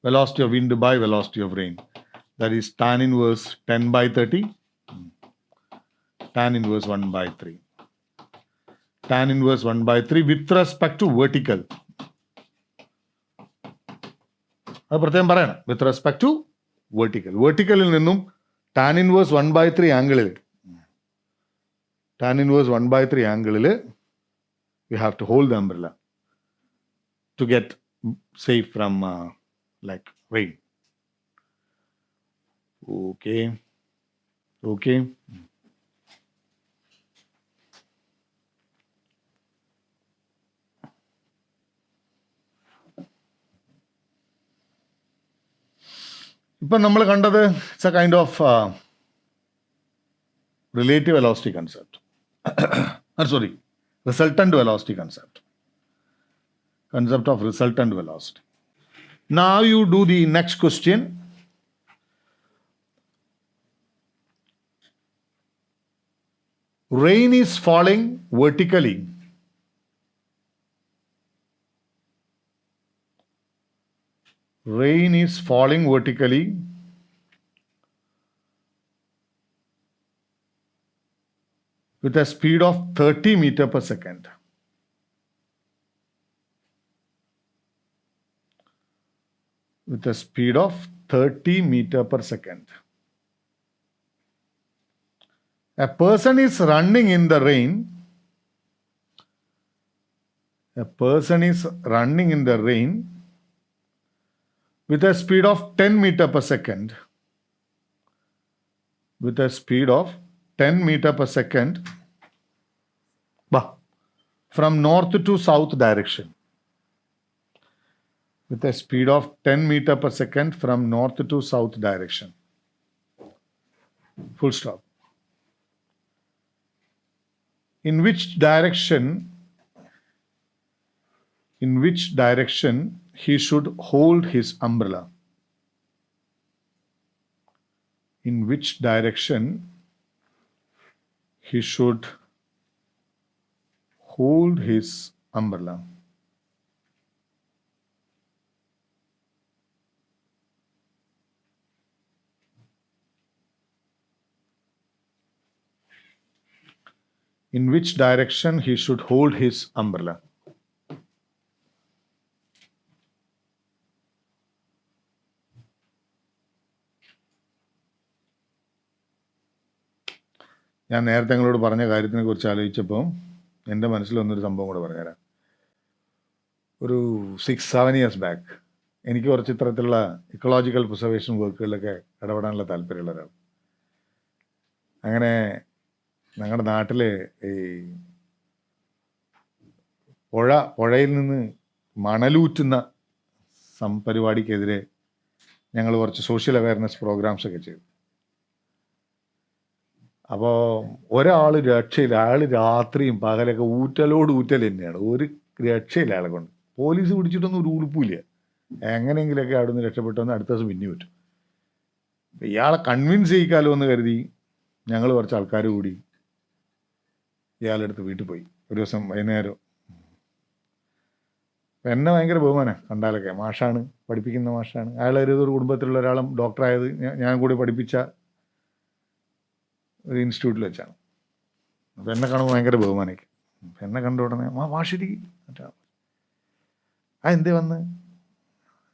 velocity of wind by velocity of rain. That is tan inverse 10 by 30, tan inverse 1 by 3. Tan inverse 1 by 3 with respect to vertical. അത് പ്രത്യേകം പറയണം. വിത്ത് റെസ്പെക്ട് ടു വെർട്ടിക്കൽ. വെർട്ടിക്കലിൽ നിന്നും ടാൻ ഇൻവേഴ്സ് 1/3 ആംഗിളിൽ, ടാൻ ഇൻവേഴ്സ് 1/3 ആംഗിളിൽ we have to hold the umbrella to get safe from like rain. Okay. ഇപ്പം നമ്മൾ കണ്ടത് it's A kind of relative velocity concept. Sorry, resultant velocity concept of resultant velocity. Now you do the next question. Rain is falling vertically. Rain is falling vertically with a speed of 30 meter per second. With a speed of 30 meter per second. A person is running in the rain. A person is running in the rain with a speed of 10 meter per second. With a speed of 10 meter per second from north to south direction. With a speed of 10 meter per second from north to south direction. Full stop. In which direction he should hold his umbrella? In which direction he should hold his umbrella? In which direction he should hold his umbrella? ഞാൻ നേരത്തെ നിങ്ങളോട് പറഞ്ഞ കാര്യത്തിനെ കുറിച്ച് ആലോചിച്ചപ്പോൾ എൻ്റെ മനസ്സിൽ വന്നൊരു സംഭവം കൂടെ പറഞ്ഞുതരാം. ഒരു 6-7 years ബാക്ക് എനിക്ക് കുറച്ച് ഇത്തരത്തിലുള്ള ഇക്കോളജിക്കൽ പ്രിസർവേഷൻ വർക്കുകളിലൊക്കെ ഇടപെടാനുള്ള താല്പര്യമുള്ള ഒരാൾ. അങ്ങനെ ഞങ്ങളുടെ നാട്ടിൽ ഈ പുഴയിൽ നിന്ന് മണലൂറ്റുന്ന പരിപാടിക്കെതിരെ ഞങ്ങൾ കുറച്ച് സോഷ്യൽ അവയർനെസ് പ്രോഗ്രാംസ് ഒക്കെ ചെയ്തു. അപ്പോൾ ഒരാൾ രക്ഷയില്ല, അയാൾ രാത്രിയും പകലൊക്കെ ഊറ്റൽ തന്നെയാണ്, ഒരു രക്ഷയില്ല അയാളെ കൊണ്ട്. പോലീസ് പിടിച്ചിട്ടൊന്നും ഒരു ഉടുപ്പില്ല, എങ്ങനെയെങ്കിലൊക്കെ അവിടെ നിന്ന് രക്ഷപ്പെട്ടെന്ന് അടുത്ത ദിവസം പിന്നെ പറ്റും. ഇയാളെ കൺവിൻസ് ചെയ്യിക്കാലോ എന്ന് കരുതി ഞങ്ങൾ കുറച്ച് ആൾക്കാർ കൂടി ഇയാളുടെ അടുത്ത് വീട്ടിൽ പോയി ഒരു ദിവസം വൈകുന്നേരം. എന്നെ ഭയങ്കര ബഹുമാനം കണ്ടാലൊക്കെ, മാഷാണ്, പഠിപ്പിക്കുന്ന മാഷാണ്. അയാൾ ഒരു കുടുംബത്തിലുള്ള ഒരാളും ഡോക്ടറായത് ഞാൻ കൂടി പഠിപ്പിച്ച ഒരു ഇൻസ്റ്റിറ്റ്യൂട്ടിൽ വെച്ചാണ്. അപ്പം എന്നെ കാണുമ്പോൾ ഭയങ്കര ബഹുമാനമൊക്കെ. എന്നെ കണ്ട ഉടനെ മാഷിരി എന്തേ വന്ന്,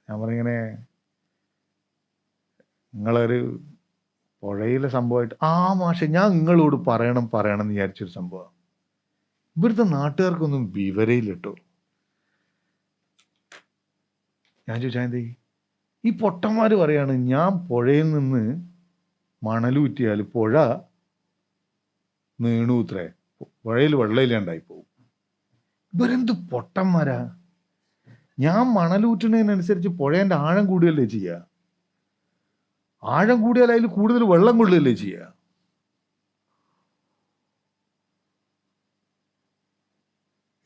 ഞാൻ പറഞ്ഞിങ്ങനെ നിങ്ങളൊരു പുഴയിലെ സംഭവമായിട്ട്. മാഷെ ഞാൻ നിങ്ങളോട് പറയണം എന്ന് വിചാരിച്ചൊരു സംഭവമാണ്. ഇവിടുത്തെ നാട്ടുകാർക്കൊന്നും വിവരയിലിട്ടോ. ഞാൻ ചോദിച്ചാൽ എന്തേ, ഈ പൊട്ടന്മാർ പറയാണ് ഞാൻ പുഴയിൽ നിന്ന് മണലൂറ്റിയാൽ പുഴ നീണൂത്രേ, പുഴയിൽ വെള്ളമില്ലാണ്ടായി പോകും. ഇവരെന്ത് പൊട്ടന്മാരാ? ഞാൻ മണലൂറ്റുന്നതിനനുസരിച്ച് പുഴേൻ്റെ ആഴം കൂടുകയല്ലേ ചെയ്യുക? ആഴം കൂടിയാൽ അതിൽ കൂടുതൽ വെള്ളം കൊള്ളുകയല്ലേ ചെയ്യുക?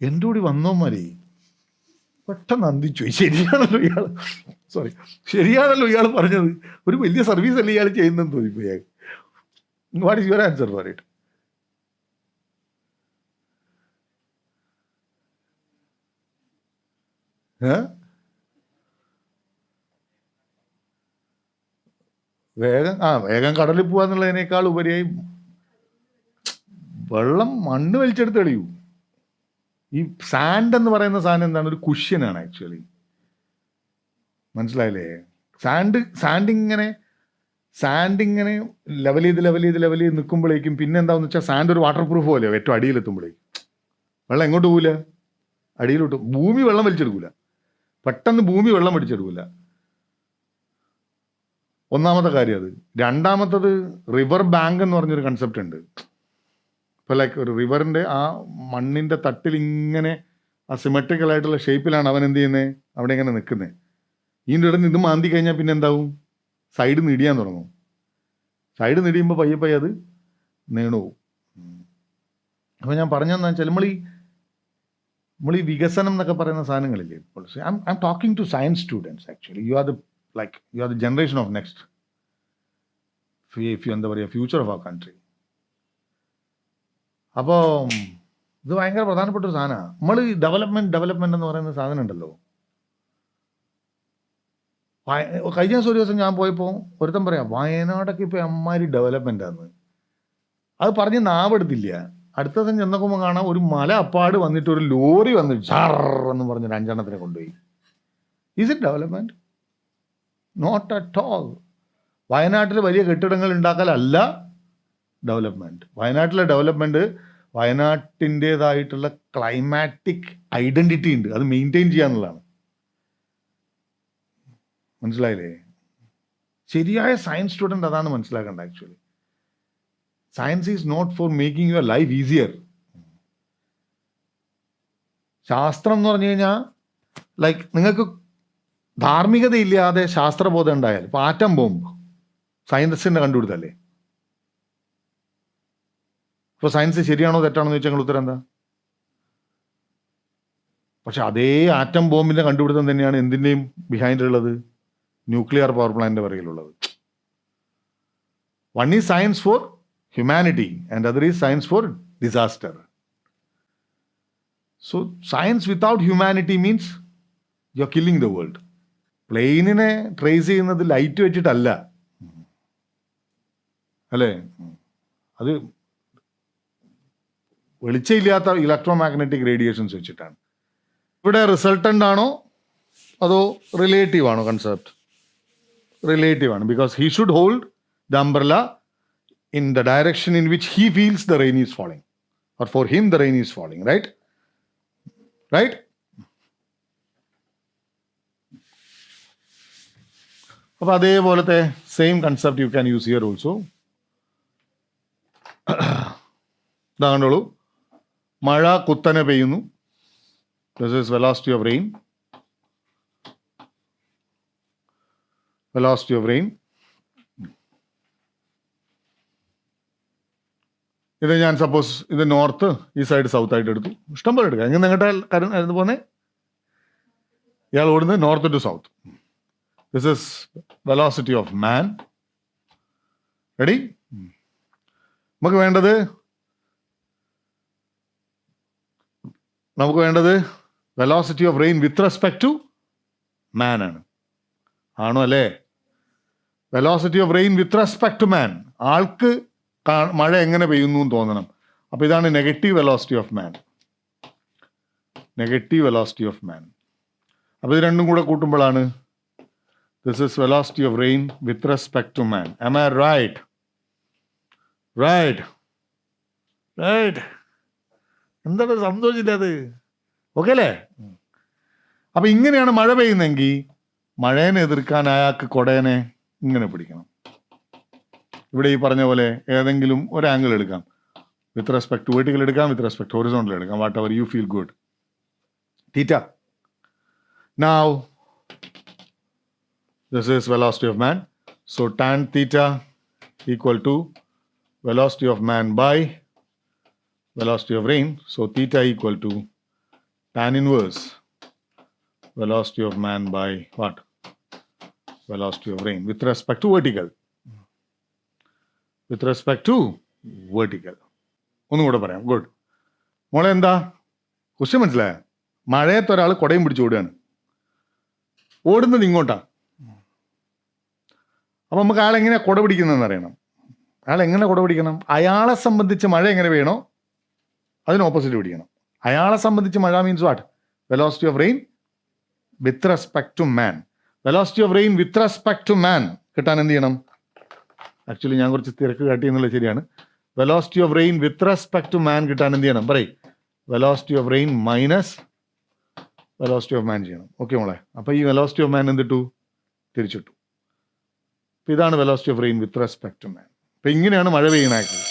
എൻ്റെ കൂടി വന്നോമാരേ പെട്ടെന്ന് അന്തിച്ചു. ശരിയാണല്ലോ ഇയാൾ പറഞ്ഞത്, ഒരു വലിയ സർവീസ് അല്ലേ ഇയാൾ ചെയ്യുന്നതെന്ന് തോന്നിപ്പോ. What is your answer for it? വേഗം കടലിൽ പോവാന്നുള്ളതിനേക്കാൾ ഉപരിയായി വെള്ളം മണ്ണ് വലിച്ചെടുത്ത് തെളിയൂ. ഈ സാൻഡ് എന്ന് പറയുന്ന സാധനം എന്താണ്? ഒരു കുഷ്യനാണ് ആക്ച്വലി. മനസ്സിലായില്ലേ? സാൻഡ് ഇങ്ങനെ ലെവൽ ചെയ്ത് നിൽക്കുമ്പോഴേക്കും പിന്നെ എന്താണെന്ന് വെച്ചാൽ സാൻഡ് ഒരു വാട്ടർ പ്രൂഫ് പോലെയോ ഏറ്റവും അടിയിലെത്തുമ്പോഴേക്കും വെള്ളം എങ്ങോട്ട് പോവില്ല, അടിയിലോട്ട്. ഭൂമി വെള്ളം വലിച്ചെടുക്കൂല, പെട്ടെന്ന് ഭൂമി വെള്ളം വലിച്ചെടുക്കൂല. ഒന്നാമത്തെ കാര്യം അത്. രണ്ടാമത്തത് റിവർ ബാങ്ക് എന്ന് പറഞ്ഞൊരു കൺസെപ്റ്റ് ഉണ്ട്. ഇപ്പോൾ ലൈക്ക് ഒരു റിവറിൻ്റെ ആ മണ്ണിൻ്റെ തട്ടിൽ ഇങ്ങനെ ആ സിമെട്രിക്കൽ ആയിട്ടുള്ള ഷേപ്പിലാണ് അവൻ എന്ത് ചെയ്യുന്നത്, അവിടെ ഇങ്ങനെ നിൽക്കുന്നത്. ഇതിൻ്റെ ഇടയിൽ ഇത് മാന്തി കഴിഞ്ഞാൽ പിന്നെ എന്താവും? സൈഡ് നീടിയാൻ തുടങ്ങും. സൈഡ് നീടിയുമ്പോൾ പയ്യെ അത് നീണു പോവും. അപ്പോൾ ഞാൻ പറഞ്ഞതെന്ന് വെച്ചാൽ നമ്മൾ ഈ വികസനം എന്നൊക്കെ പറയുന്ന സാധനങ്ങളില്ലേ, ഇപ്പോൾ I am talking two science students actually. You are the generation of next, എന്താ പറയുക, ഫ്യൂച്ചർ ഓഫ് അവർ കൺട്രി. അപ്പോൾ ഇത് ഭയങ്കര പ്രധാനപ്പെട്ട ഒരു സാധനമാണ്. നമ്മൾ ഈ ഡെവലപ്മെന്റ് എന്ന് പറയുന്ന സാധനം ഉണ്ടല്ലോ. കഴിഞ്ഞ ദിവസം ഒരു ദിവസം ഞാൻ പോയപ്പോൾ ഒരുത്തൻ പറയാം വയനാടൊക്കെ ഇപ്പോൾ അമ്മാതിരി ഡെവലപ്മെൻ്റാന്ന്. അത് പറഞ്ഞ് നാവെടുത്തില്ല. അടുത്ത ദിവസം ചെന്നപ്പോൾ കാണാം ഒരു മല അപ്പാട് വന്നിട്ട് ഒരു ലോറി വന്നിട്ട് ചാർ എന്ന് പറഞ്ഞൊരു 5 കൊണ്ടുപോയി. Is it development? Not at all. വയനാട്ടിൽ വലിയ കെട്ടിടങ്ങൾ ഉണ്ടാക്കലല്ല ഡെവലപ്മെന്റ്. വയനാട്ടിലെ ഡെവലപ്മെന്റ് വയനാട്ടിൻ്റെതായിട്ടുള്ള ക്ലൈമാറ്റിക് ഐഡന്റിറ്റി ഉണ്ട്, അത് മെയിൻറ്റെയിൻ ചെയ്യാന്നുള്ളതാണ്. മനസ്സിലായില്ലേ? ശരിയായ സയൻസ് സ്റ്റുഡൻറ് അതാണ് മനസ്സിലാക്കേണ്ടത് actually. Science is not for making your life easier. ശാസ്ത്രം എന്ന് പറഞ്ഞു കഴിഞ്ഞാൽ ലൈക്ക് നിങ്ങൾക്ക് ധാർമ്മികതയില്ലാതെ ശാസ്ത്രബോധം ഉണ്ടായാൽ, ഇപ്പോൾ ആറ്റം ബോംബ് സയൻസിൻ്റെ കണ്ടുപിടുത്തല്ലേ. ഇപ്പോൾ സയൻസ് ശരിയാണോ തെറ്റാണോ എന്ന് ചോദിച്ചാൽ ഞങ്ങൾ ഉത്തരം എന്താ? പക്ഷെ അതേ ആറ്റം ബോംബിൻ്റെ കണ്ടുപിടുത്തം തന്നെയാണ് എന്തിൻ്റെയും ബിഹൈൻഡിലുള്ളത്, ന്യൂക്ലിയർ പവർ പ്ലാന്റിൻ്റെ പിറകിലുള്ളത്. One is science for humanity and other is science for disaster. So science without humanity means you are killing the world. പ്ലെയിനിനെ trace ചെയ്യുന്നത് ലൈറ്റ് വെച്ചിട്ടല്ല, അല്ലേ? അത് വെളിച്ചമില്ലാത്ത ഇലക്ട്രോ മാഗ്നറ്റിക് റേഡിയേഷൻസ് വെച്ചിട്ടാണ്. ഇവിടെ റിസൾട്ടൻ്റ് ആണോ അതോ റിലേറ്റീവ് ആണോ കൺസെപ്റ്റ്? റിലേറ്റീവ് ആണ്. Because he should hold the umbrella in the direction in which he feels the rain is falling, or for him the rain is falling, right? അപ്പോൾ അതേപോലത്തെ same concept you can use here also. ഇതാ കണ്ടോളൂ, മഴ കുത്തനെ പെയ്യുന്നു. This is velocity of rain. Velocity of rain. ഇത് ഞാൻ സപ്പോസ് ഇത് നോർത്ത്, ഈ സൈഡ് സൗത്ത് ആയിട്ട് എടുത്തു. ഇഷ്ടം പോലെ എടുക്കാം. ഇങ്ങനെ നിങ്ങളുടെ പോലെ ഇയാൾ ഓടുന്നത് north to south. This is velocity of man. Ready? നമുക്ക് വേണ്ടത് velocity of rain with respect to മാൻ ആണ്. ആണോ അല്ലേ? Velocity of rain with respect to മാൻ. ആൾക്ക് മഴ എങ്ങനെ പെയ്യുന്നു എന്ന് തോന്നണം. അപ്പോൾ ഇതാണ് negative velocity of man. Negative velocity of മാൻ. അപ്പോൾ ഇത് രണ്ടും കൂടെ കൂട്ടുമ്പോഴാണ് this is velocity of rain with respect to man. Am I right? Right. എന്താണ് സന്തോഷമില്ലാത്? ഓക്കെ അല്ലേ? അപ്പം ഇങ്ങനെയാണ് മഴ പെയ്യുന്നെങ്കിൽ മഴേനെ എതിർക്കാൻ അയാൾക്ക് കുടയനെ ഇങ്ങനെ പിടിക്കണം. ഇവിടെ ഈ പറഞ്ഞ പോലെ ഏതെങ്കിലും ഒരു ആംഗിൾ എടുക്കാം. വിത്ത് റെസ്പെക്ട് ടു വെർട്ടിക്കൽ എടുക്കാം, വിത്ത് റെസ്പെക്ട് ഹൊറിസോണ്ടൽ എടുക്കാം. What ever you feel good. Theta. Now this is velocity of man. So tan theta equal to velocity of man by velocity of rain. So theta equal to tan inverse velocity of man by what? Velocity of rain with respect to vertical. With respect to vertical. ഒന്നുകൂടെ പറയാം. ഗുഡ്. മോളെ എന്താ ക്വസ്റ്റ്യൻ മനസ്സിലായ? മഴയത്ത് ഒരാൾ കുടയും പിടിച്ച് ഓടുകയാണ്. ഓടുന്നത് ഇങ്ങോട്ടാണ്. അപ്പം നമുക്ക് അയാളെങ്ങനെയാണ് കുട പിടിക്കുന്നതെന്ന് അറിയണം. അയാൾ എങ്ങനെ കുട പിടിക്കണം? അയാളെ സംബന്ധിച്ച് മഴ എങ്ങനെ വേണോ അതിന് ഓപ്പോസിറ്റ് പിടിക്കണം. അയാളെ സംബന്ധിച്ച് മഴ means what? Velocity of rain with respect to man. Velocity of rain with respect to മാൻ കിട്ടാൻ എന്ത് ചെയ്യണം? ആക്ച്വലി ഞാൻ കുറച്ച് തിരക്ക് കാട്ടി എന്നുള്ളത് ശരിയാണ്. Velocity of rain with respect to മാൻ കിട്ടാൻ എന്ത് ചെയ്യണം? പറയും velocity of rain minus velocity of മാൻ ചെയ്യണം. ഓക്കെ മോളെ? അപ്പോൾ ഈ വെലോസിറ്റി ഓഫ് മാൻ എന്തിട്ടു? തിരിച്ചിട്ടു. അപ്പോൾ ഇതാണ് velocity of rain with respect to മാൻ. അപ്പോൾ ഇങ്ങനെയാണ് മഴ പെയ്യണ ആക്ച്വലി.